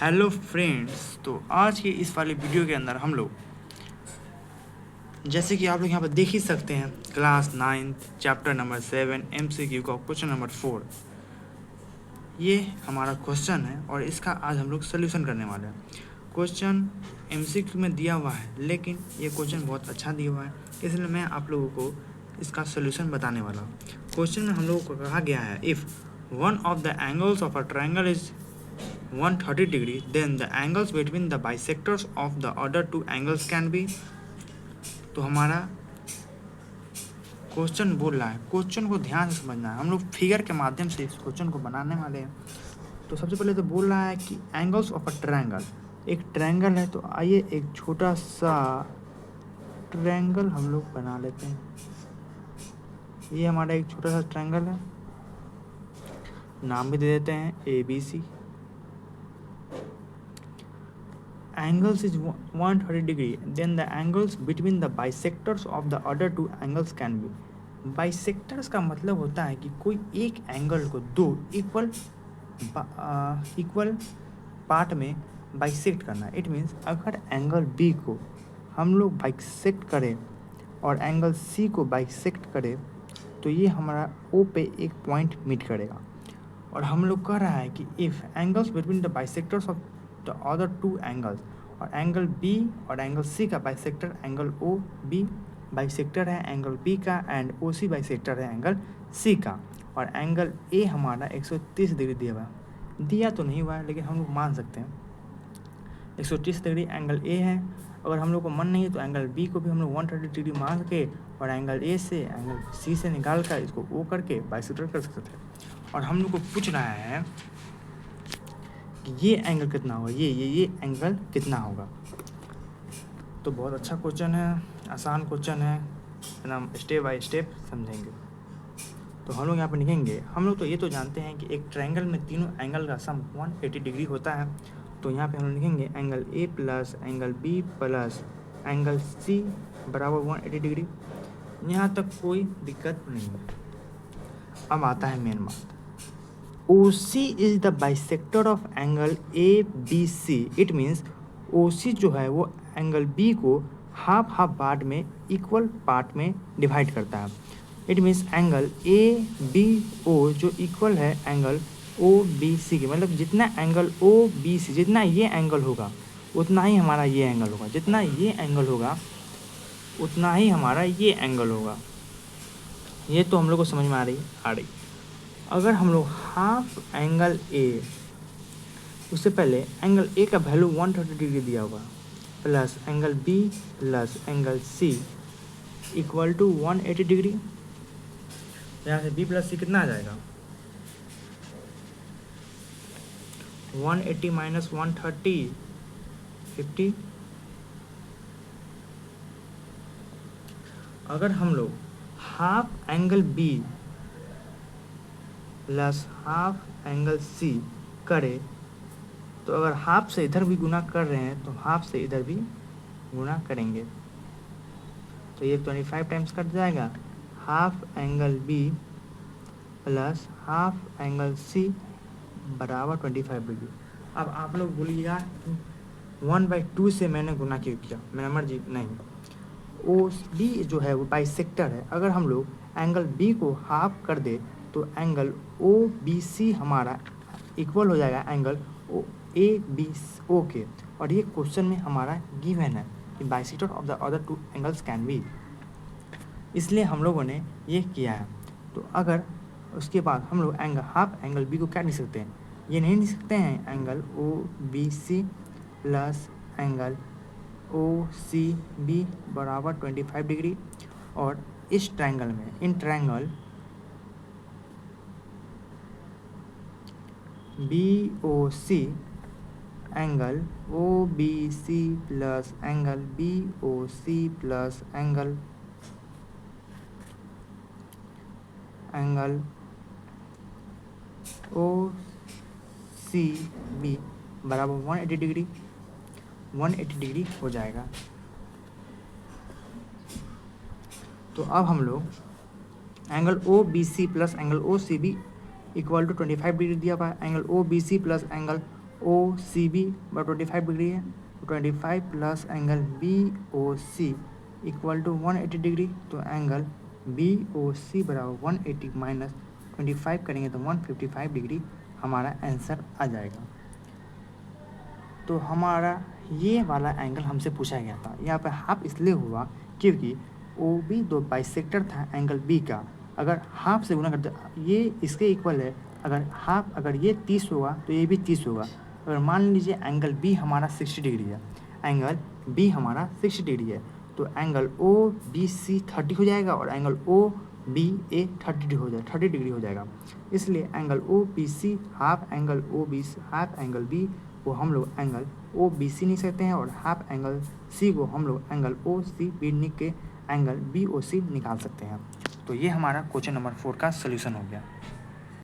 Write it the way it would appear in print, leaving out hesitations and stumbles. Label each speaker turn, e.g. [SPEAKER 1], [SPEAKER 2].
[SPEAKER 1] Hello friends, तो आज की इस वाली वीडियो के अंदर हम लोग जैसे कि आप लोग यहाँ पर देख ही सकते हैं क्लास 9 चैप्टर नंबर 7 MCQ का क्वेश्चन नंबर 4 ये हमारा क्वेश्चन है और इसका आज हम लोग सोल्यूशन करने वाले हैं। क्वेश्चन MCQ में दिया हुआ है, लेकिन ये क्वेश्चन बहुत अच्छा दिया हुआ है, इसलिए मैं आप लोगों को इसका सोल्यूशन बताने वाला हूँ। क्वेश्चन में हम लोगों को कहा गया है if one of the angles of a triangle is 130 degree, then the angles between the bisectors of the other two angles can be। तो हमारा क्वेश्चन बोल रहा है, क्वेश्चन को ध्यान से समझना है। हम लोग फिगर के माध्यम से इस क्वेश्चन को बनाने वाले हैं। तो सबसे पहले तो बोल रहा है कि एंगल्स ऑफ अ ट्रायंगल, एक ट्रायंगल है, तो आइए एक छोटा सा ट्रायंगल हम लोग बना लेते हैं। ये हमारा एक छोटा सा ट्रायंगल है, नाम भी दे देते हैं ABC। Angles is 130 degree, then the angles between the bisectors of the other two angles can be। Bisectors का मतलब होता है कि कोई एक एंगल को दो इक्वल पार्ट में बाइसेक्ट करना। इट मीन्स अगर एंगल B को हम लोग बाइसेक्ट करें और एंगल C को बाइसेक्ट करें तो ये हमारा O पे एक पॉइंट मीट करेगा। और हम लोग कह रहा है कि if angles between the bisectors of the other two angles, और एंगल B और एंगल C का बाइसेक्टर एंगल OB बाइसेक्टर है एंगल B का, एंड OC बाइसेक्टर है एंगल C का, और एंगल A हमारा 130 डिग्री दिया हुआ है। दिया तो नहीं हुआ है, लेकिन हम लोग मान सकते हैं 130 डिग्री एंगल A है। अगर हम लोग को मन नहीं है तो एंगल B को भी हम लोग 130 डिग्री मान के और एंगल A से एंगल C से निकाल कर इसको O करके बाइसेक्टर कर सकते हैं। और हम लोग को पूछ रहा है कि ये एंगल कितना होगा, ये एंगल कितना होगा। तो बहुत अच्छा क्वेश्चन है, आसान क्वेश्चन है, हम स्टेप बाय स्टेप समझेंगे। तो हम लोग यहाँ पर लिखेंगे, हम लोग तो ये तो जानते हैं कि एक ट्रायंगल में तीनों एंगल का सम 180 डिग्री होता है। तो यहाँ पे हम लोग लिखेंगे angle A plus angle B plus angle C बराबर 180 डिग्री। यहाँ तक कोई दिक्कत नहीं है। अब आता है मेन बात, OC is the bisector of angle ABC। It means OC जो है वो एंगल B को हाफ पार्ट में इक्वल पार्ट में डिवाइड करता है। इट मीन्स एंगल ABO जो इक्वल है एंगल OBC के, मतलब जितना एंगल OBC जितना ये एंगल होगा उतना ही हमारा ये एंगल होगा, जितना ये एंगल होगा उतना ही हमारा ये एंगल होगा। ये तो हम लोग को समझ में आ रही। अगर हम लोग हाफ एंगल A, उससे पहले एंगल A का वैल्यू 130 डिग्री दिया होगा, plus angle B plus angle C equal to 180 degree. यहाँ से B प्लस C कितना आ जाएगा, 180 माइनस 130 50। अगर हम लोग half angle B plus half angle C करें तो अगर हाफ से इधर भी गुना कर रहे हैं तो हाफ से इधर भी गुना करेंगे तो ये 25 टाइम्स कट जाएगा। Half angle B plus half angle C बराबर 25 डिग्री। अब आप लोग बोलिएगा 1/2 से मैंने गुना क्यों किया, मेरा मर्जी नहीं। OB जो है वो बाइसेक्टर है। अगर हम लोग एंगल B को हाफ कर दे तो एंगल OBC हमारा इक्वल हो जाएगा एंगल ABO के। और ये क्वेश्चन में हमारा गिवन है कि bisector of the other two angles can be, इसलिए हम लोगों ने ये किया है। तो अगर उसके बाद हम लोग हाफ एंगल B को क्या लिख सकते हैं, ये नहीं लिख सकते हैं angle OBC plus angle OCB बराबर 25 डिग्री। और इस ट्रायंगल में in triangle BOC angle OBC plus angle BOC plus angle OCB बराबर 180 डिग्री, 180 डिग्री हो जाएगा। तो अब हम लोग angle OBC plus angle OCB equal to 25 degree दिया हुआ है। Angle OBC plus angle O C B 25 degree है, 25 plus angle B O C equal to 180 degree. तो एंगल बी ओ सी बराबर 180 माइनस 25 करेंगे तो 155 डिग्री हमारा आंसर आ जाएगा। तो हमारा ये वाला एंगल हमसे पूछा गया था। यहाँ पे हाफ इसलिए हुआ क्योंकि ओ बी दो बाइसेक्टर था एंगल बी का, अगर हाफ से गुना करते ये इसके इक्वल है, अगर हाफ अगर ये 30 होगा तो ये भी 30 होगा। अगर मान लीजिए एंगल बी हमारा 60 डिग्री है, एंगल बी हमारा 60 डिग्री है, तो एंगल ओ बी सी 30 हो जाएगा और angle O B A 30 degree हो जाएगा। इसलिए angle O B C half angle O B half angle B को हम लोग एंगल ओ बी सी लिख सकते हैं और हाफ एंगल सी को हम लोग एंगल ओ सी बी लिख के एंगल बी ओ सी निकाल सकते हैं। तो ये हमारा क्वेश्चन नंबर 4 का सोल्यूशन हो गया।